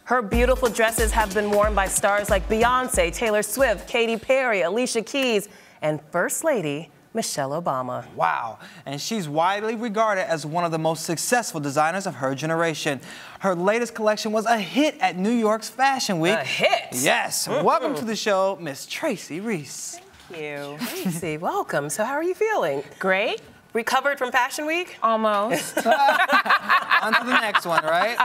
Her beautiful dresses have been worn by stars like Beyonce, Taylor Swift, Katy Perry, Alicia Keys, and First Lady Michelle Obama. Wow, and she's widely regarded as one of the most successful designers of her generation. Her latest collection was a hit at New York's Fashion Week. A hit? Yes. Welcome to the show, Miss Tracy Reese. Thank you. Tracy, welcome. So how are you feeling? Great. Recovered from Fashion Week? Almost. On to the next one, right?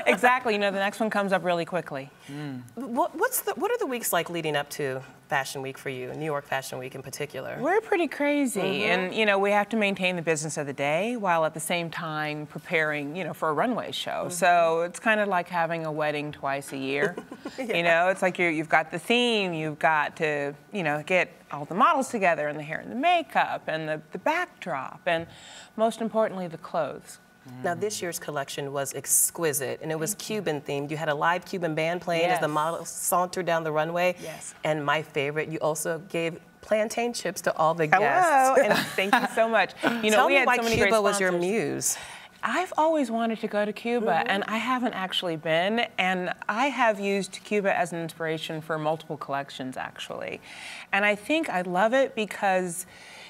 Exactly. You know, the next one comes up really quickly. What are the weeks like leading up to Fashion Week for you, New York Fashion Week in particular? We're pretty crazy, and you know, we have to maintain the business of the day while at the same time preparing, you know, for a runway show. So it's kind of like having a wedding twice a year. Yeah. You know, it's like you've got the theme, you've got to, you know, get all the models together, and the hair and the makeup and the backdrop, and most importantly, the clothes. Now, this year's collection was exquisite, and it was Cuban themed. You had a live Cuban band playing as the models sauntered down the runway. Yes. And my favorite, you also gave plantain chips to all the guests. Hello, and thank you so much. You know, Tell we me had why so many Cuba great was your sponsors. muse. I've always wanted to go to Cuba, and I haven't actually been, and I have used Cuba as an inspiration for multiple collections, actually. And I think I love it because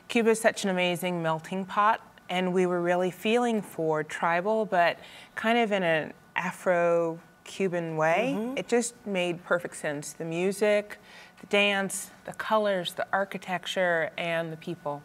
Cuba is such an amazing melting pot, and we were really feeling for tribal, but kind of in an Afro-Cuban way. It just made perfect sense. The music, the dance, the colors, the architecture, and the people.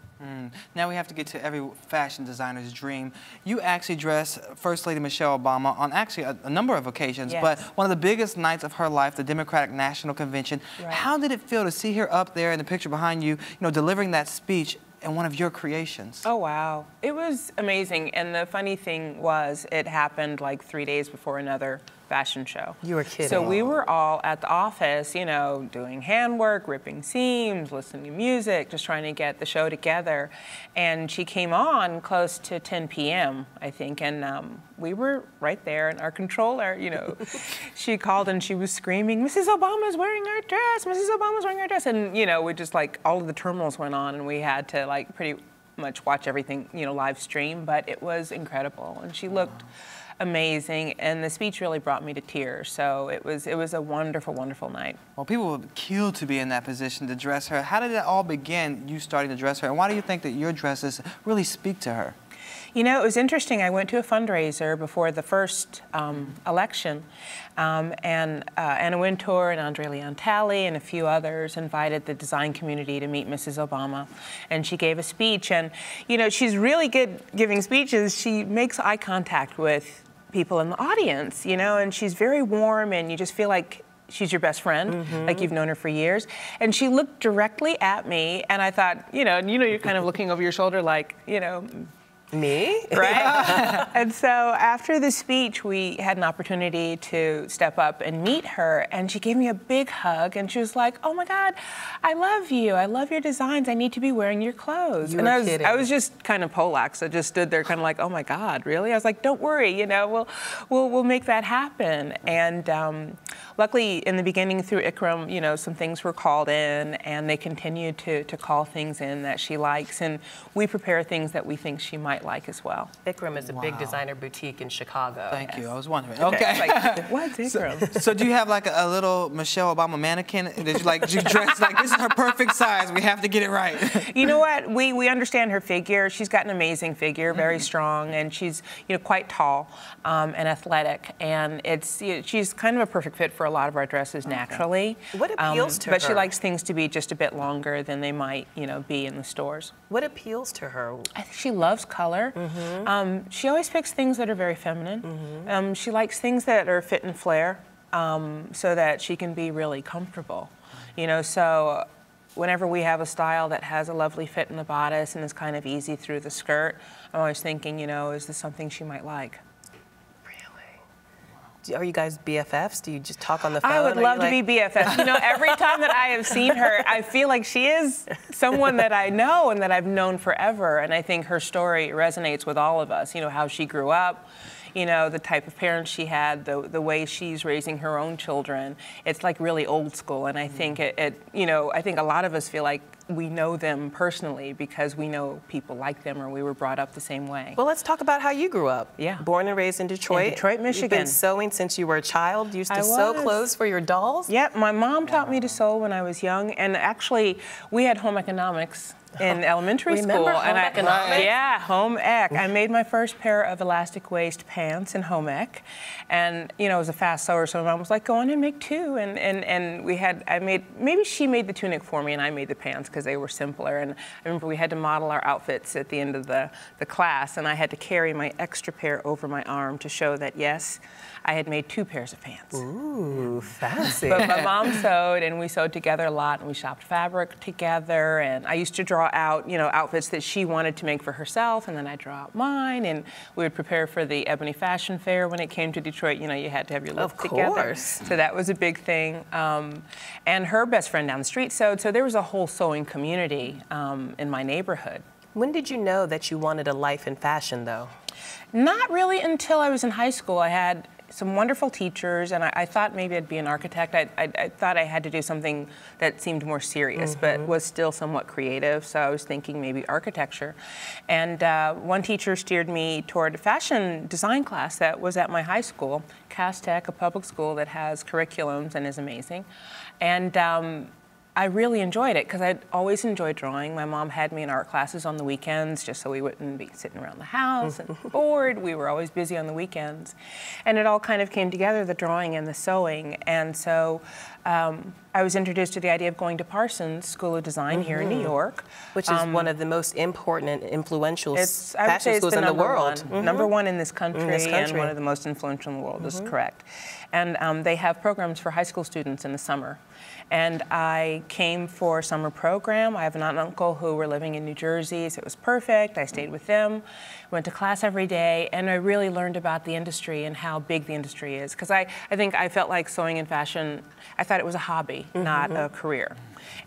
Now we have to get to every fashion designer's dream. You actually dressed First Lady Michelle Obama on actually a number of occasions, but one of the biggest nights of her life, the Democratic National Convention. Right. How did it feel to see her up there in the picture behind you, delivering that speech in one of your creations? Oh, wow. It was amazing. And the funny thing was, it happened like 3 days before another fashion show. You were kidding. So we were all at the office, you know, doing handwork, ripping seams, listening to music, just trying to get the show together. And she came on close to 10 p.m., I think, and we were right there, and our controller, you know, she called and she was screaming, "Mrs. Obama's wearing our dress, Mrs. Obama's wearing our dress." And, you know, we just like, all of the terminals went on, and we had to like pretty much watch everything, you know, live stream, but it was incredible. And she looked amazing, and the speech really brought me to tears. So it was a wonderful, wonderful night. Well, people would kill to be in that position to dress her. How did it all begin, you starting to dress her, and why do you think that your dresses really speak to her? You know, it was interesting. I went to a fundraiser before the first election, and Anna Wintour and Andre Leon Talley and a few others invited the design community to meet Mrs. Obama, and she gave a speech. And, you know, she's really good giving speeches. She makes eye contact with people in the audience, you know, and she's very warm, and you just feel like she's your best friend, like you've known her for years. And she looked directly at me, and I thought, you're kind of looking over your shoulder like, me? Right? And so after the speech, we had an opportunity to step up and meet her, and she gave me a big hug, and she was like, "Oh my God, I love you. I love your designs. I need to be wearing your clothes." And I was just kind of Polax. I just stood there kind of like, "Oh my God, really?" I was like, "Don't worry, we'll make that happen." And luckily, in the beginning through Ikram, some things were called in, and they continued to call things in that she likes, and we prepare things that we think she might like as well. Ikram is a big designer boutique in Chicago. Thank you. I was wondering. Okay. Like, what's Ikram? So do you have like a little Michelle Obama mannequin that you dress like, this is her perfect size, we have to get it right? You know what? We understand her figure. She's got an amazing figure, very strong, and she's quite tall and athletic, and she's kind of a perfect fit for a lot of our dresses naturally. What appeals to her? But she likes things to be just a bit longer than they might be in the stores. What appeals to her? I think she loves color. She always picks things that are very feminine. She likes things that are fit and flare, so that she can be really comfortable. So whenever we have a style that has a lovely fit in the bodice and is kind of easy through the skirt, I'm always thinking, is this something she might like? Are you guys BFFs? Do you just talk on the phone? I would love to be BFFs. Every time that I have seen her, I feel like she is someone that I know and that I've known forever. And I think her story resonates with all of us. How she grew up, the type of parents she had, the way she's raising her own children. It's like really old school. And I think I think a lot of us feel like we know them personally because we know people like them or we were brought up the same way. Well, let's talk about how you grew up. Yeah. Born and raised in Detroit. In Detroit, Michigan. You've been sewing since you were a child. You used to sew clothes for your dolls? Yep, my mom taught me to sew when I was young, and actually we had home economics in elementary school. Home economics? Yeah, home ec. I made my first pair of elastic waist pants in home ec, and you know, I was a fast sewer, so my mom was like, "Go on and make two." And maybe she made the tunic for me, and I made the pants because they were simpler. And I remember we had to model our outfits at the end of the class, and I had to carry my extra pair over my arm to show that yes, I had made 2 pairs of pants. Ooh, fancy. But my mom sewed, and we sewed together a lot, and we shopped fabric together, and I used to draw out, you know, outfits that she wanted to make for herself, and then I'd draw out mine, and we would prepare for the Ebony Fashion Fair when it came to Detroit. You know, you had to have your look together. Of course. So that was a big thing. And her best friend down the street sewed, so there was a whole sewing community in my neighborhood. When did you know that you wanted a life in fashion, though? Not really until I was in high school. I had some wonderful teachers, and I thought maybe I'd be an architect. I thought I had to do something that seemed more serious, but was still somewhat creative, so I was thinking maybe architecture. And one teacher steered me toward a fashion design class that was at my high school, Cass Tech, a public school that has curriculums and is amazing. And I really enjoyed it because I'd always enjoyed drawing. My mom had me in art classes on the weekends just so we wouldn't be sitting around the house and bored. We were always busy on the weekends. And it all kind of came together, the drawing and the sewing. And so I was introduced to the idea of going to Parsons School of Design here in New York. Which is one of the most important and influential fashion schools in the world. Number one in this country, and one of the most influential in the world, is correct. And they have programs for high school students in the summer. And I came for a summer program. I have an aunt and uncle who were living in New Jersey, so it was perfect. I stayed with them, went to class every day, and I really learned about the industry and how big the industry is. Because I think I felt like sewing and fashion, I thought it was a hobby, not a career.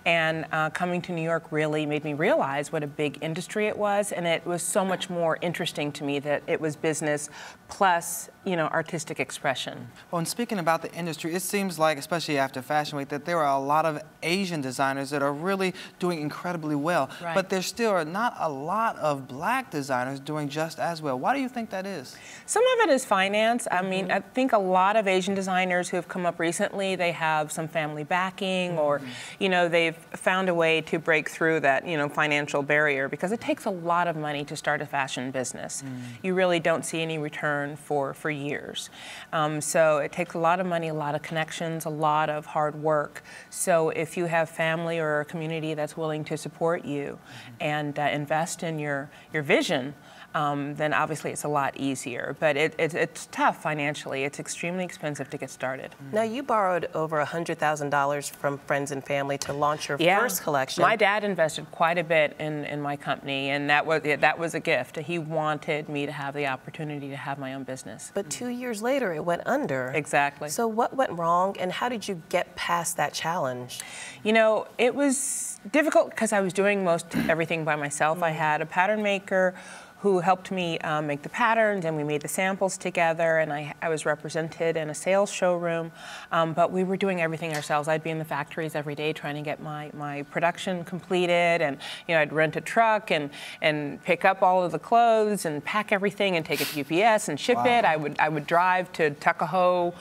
And coming to New York really made me realize what a big industry it was, and it was so much more interesting to me that it was business plus, you know, artistic expression. Well, and speaking about the industry, it seems like, especially after Fashion Week, that there are a lot of Asian designers that are really doing incredibly well. Right. But there still are not a lot of black designers doing just as well. Why do you think that is? Some of it is finance. I mean, I think a lot of Asian designers who have come up recently, they have some family backing or, you know, they've found a way to break through that, you know, financial barrier, because it takes a lot of money to start a fashion business. You really don't see any return for years. So it takes a lot of money, a lot of connections, a lot of hard work. So if you have family or a community that's willing to support you and invest in your vision, then obviously it's a lot easier. But it's tough financially. It's extremely expensive to get started. Now, you borrowed over $100,000 from friends and family to launch your first collection. My dad invested quite a bit in my company, and that was a gift. He wanted me to have the opportunity to have my own business. But 2 years later, it went under. Exactly. So what went wrong, and how did you get past that challenge? You know, it was difficult because I was doing most everything by myself. I had a pattern maker who helped me make the patterns, and we made the samples together, and I was represented in a sales showroom, but we were doing everything ourselves. I'd be in the factories every day trying to get my production completed, and you know, I'd rent a truck and pick up all of the clothes and pack everything and take it to UPS and ship it. I would drive to Tuckahoe,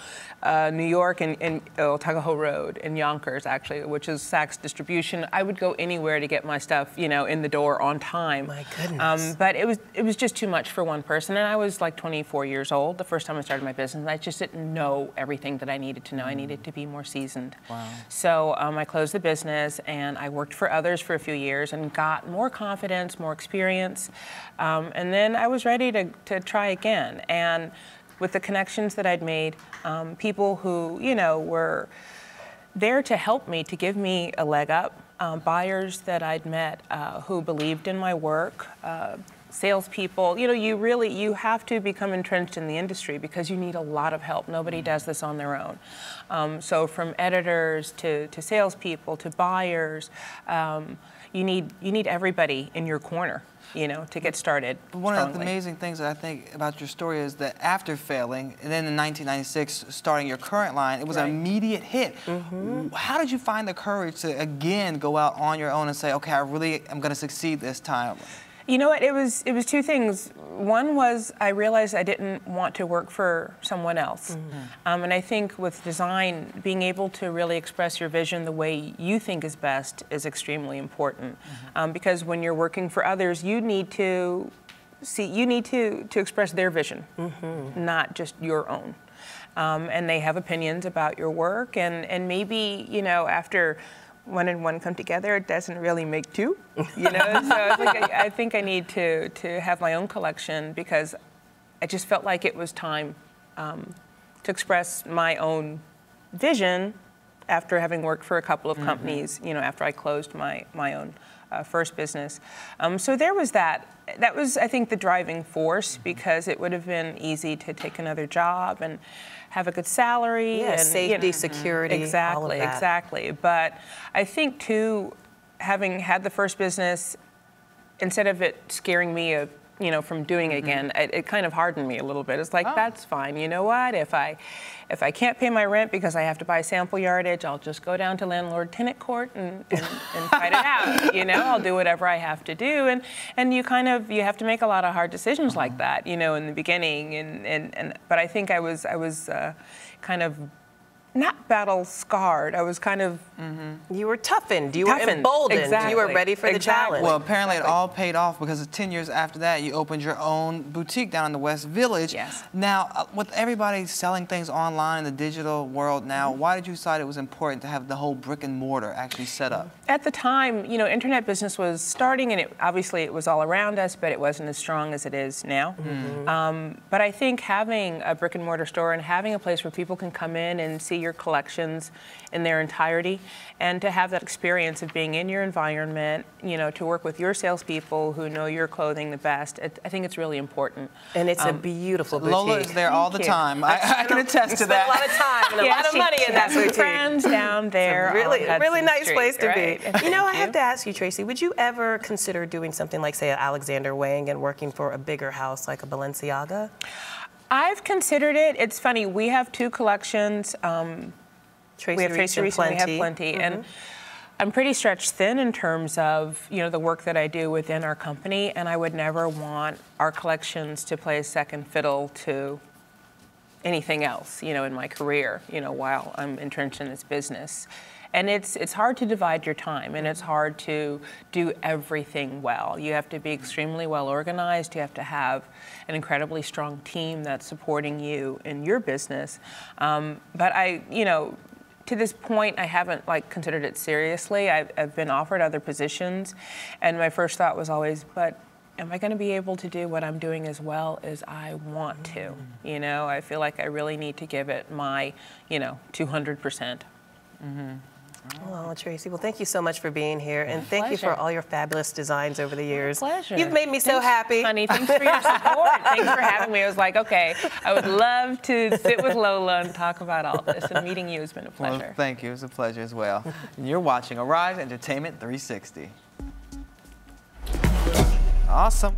New York, and Tuckahoe Road in Yonkers, actually, which is Saks Distribution. I would go anywhere to get my stuff, you know, in the door on time. My goodness. But it was just too much for one person, and I was like 24 years old the first time I started my business. I just didn't know everything that I needed to know. I needed to be more seasoned. Wow. So I closed the business, and I worked for others for a few years and got more confidence, more experience, and then I was ready to try again. And with the connections that I'd made, people who, you know, were there to help me, to give me a leg up, buyers that I'd met who believed in my work, salespeople. You know, you have to become entrenched in the industry because you need a lot of help. Nobody does this on their own. So from editors to salespeople to buyers, you need everybody in your corner, you know, to get started. But one of the amazing things that I think about your story is that after failing, and then in 1996 starting your current line, it was an immediate hit. How did you find the courage to again go out on your own and say, okay, I really am going to succeed this time? You know what, it was two things. One was I realized I didn't want to work for someone else. And I think with design, being able to really express your vision the way you think is best is extremely important. Because when you're working for others, you need to express their vision, not just your own. And they have opinions about your work, and maybe, you know, after one and one come together, it doesn't really make two, you know? So I think I need to have my own collection because I just felt like it was time to express my own vision after having worked for a couple of companies, you know, after I closed my own first business. So there was that. That was, I think, the driving force because it would have been easy to take another job and have a good salary. Yeah, and safety, security, exactly, all of that. Exactly. But I think, too, having had the first business, instead of it scaring me you know, from doing it again, it kind of hardened me a little bit. It's like, that's fine. You know what? If I can't pay my rent because I have to buy sample yardage, I'll just go down to landlord-tenant court and fight it out. You know, I'll do whatever I have to do. And you have to make a lot of hard decisions like that, you know, in the beginning. But I think I was kind of not battle-scarred. I was kind of... You were toughened. You were emboldened. Exactly. You were ready for the challenge. Well, apparently it all paid off because 10 years after that, you opened your own boutique down in the West Village. Yes. Now, with everybody selling things online in the digital world now, why did you decide it was important to have the whole brick and mortar actually set up? At the time, you know, internet business was starting, and obviously it was all around us, but it wasn't as strong as it is now. But I think having a brick and mortar store and having a place where people can come in and see your collections in their entirety, and to have that experience of being in your environment, you know, to work with your salespeople who know your clothing the best, I think it's really important. And it's a beautiful boutique. Lola is there all the time. I can attest to that. A lot of time and a lot of money in that boutique. Friends down there. Really nice place to be. You know, I have to ask you, Tracy, would you ever consider doing something like, say, Alexander Wang and working for a bigger house like a Balenciaga? I've considered it. It's funny. We have two collections. Tracy we have Tracy Reese and we have Plenty. And I'm pretty stretched thin in terms of, you know, the work that I do within our company. And I would never want our collections to play second fiddle to anything else, you know, in my career, you know, while I'm entrenched in this business. And it's hard to divide your time, and it's hard to do everything well. You have to be extremely well organized. You have to have an incredibly strong team that's supporting you in your business. But you know, to this point, I haven't considered it seriously. I've been offered other positions, and my first thought was always, but am I going to be able to do what I'm doing as well as I want to? You know, I feel like I really need to give it my, you know, 200%. Oh, Tracy, well, thank you so much for being here, and thank you for all your fabulous designs over the years. My pleasure. You've made me so happy. Honey, thanks for your support. Thanks for having me. I was like, okay, I would love to sit with Lola and talk about all this, and meeting you has been a pleasure. Well, thank you. It's a pleasure as well. And you're watching Arise Entertainment 360. Awesome.